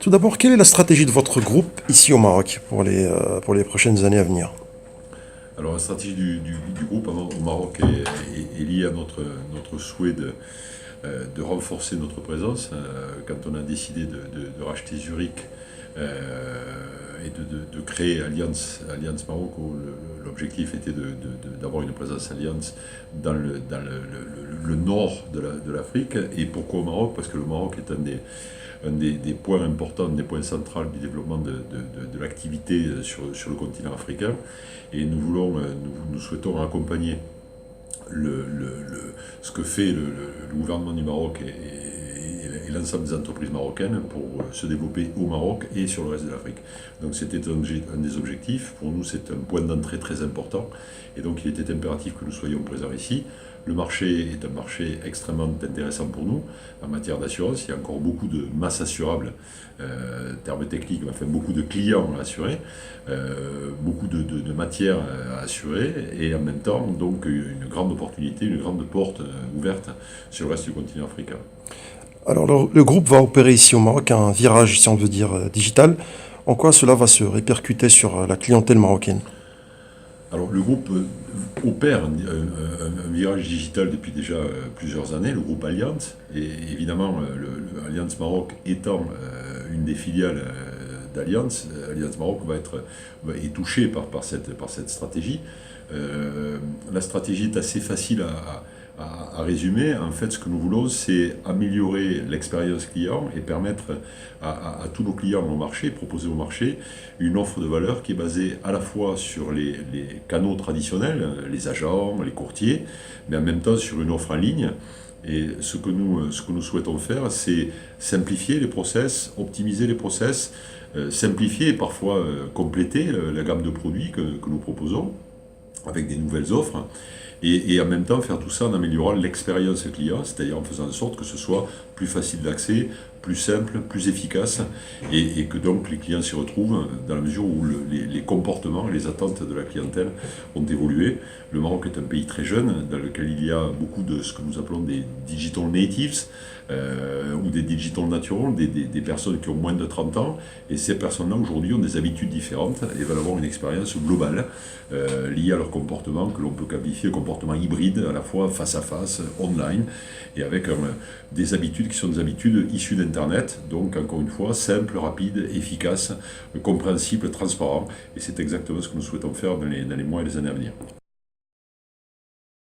Tout d'abord, quelle est la stratégie de votre groupe ici au Maroc pour les prochaines années à venir? Alors la stratégie du groupe au Maroc est liée à notre souhait de renforcer notre présence. Quand on a décidé de racheter Zurich et de créer Alliance Maroc, où l'objectif était d'avoir une présence Alliance dans le nord de l'Afrique. Et pourquoi au Maroc? Parce que le Maroc est un des points importants, des points centraux du développement de l'activité sur le continent africain. Et nous souhaitons accompagner ce que fait le gouvernement du Maroc et l'ensemble des entreprises marocaines pour se développer au Maroc et sur le reste de l'Afrique. Donc c'était un des objectifs. Pour nous, c'est un point d'entrée très important. Et donc il était impératif que nous soyons présents ici. Le marché est un marché extrêmement intéressant pour nous en matière d'assurance. Il y a encore beaucoup de masse assurable, termes techniques, enfin beaucoup de clients à assurer, beaucoup de matières à assurer, et en même temps, donc, une grande opportunité, une grande porte ouverte sur le reste du continent africain. Alors, le groupe va opérer ici au Maroc un virage, si on veut dire, digital. En quoi cela va se répercuter sur la clientèle marocaine? Alors, le groupe opère un virage digital depuis déjà plusieurs années, le groupe Allianz, et évidemment, Allianz Maroc étant une des filiales d'Allianz, Allianz Maroc est touché par cette stratégie. La stratégie est assez facile à résumer. En fait, ce que nous voulons, c'est améliorer l'expérience client et permettre à tous nos clients au marché, proposer au marché une offre de valeur qui est basée à la fois sur les canaux traditionnels, les agents, les courtiers, mais en même temps sur une offre en ligne. Et ce que nous souhaitons faire, c'est simplifier les process, optimiser les process, simplifier et parfois compléter la gamme de produits que nous proposons avec des nouvelles offres, et en même temps faire tout ça en améliorant l'expérience client, c'est-à-dire en faisant en sorte que ce soit plus facile d'accès, plus simple, plus efficace, et que donc les clients s'y retrouvent dans la mesure où les comportements et les attentes de la clientèle ont évolué. Le Maroc est un pays très jeune dans lequel il y a beaucoup de ce que nous appelons des digital natives, ou des digital naturals, des personnes qui ont moins de 30 ans, et ces personnes-là aujourd'hui ont des habitudes différentes et veulent avoir une expérience globale liée à leur comportement, que l'on peut qualifier de comportement hybride, à la fois face à face, online, et avec des habitudes qui sont des habitudes issues d'Internet, donc encore une fois, simples, rapides, efficaces, compréhensibles, transparents, et c'est exactement ce que nous souhaitons faire dans les mois et les années à venir.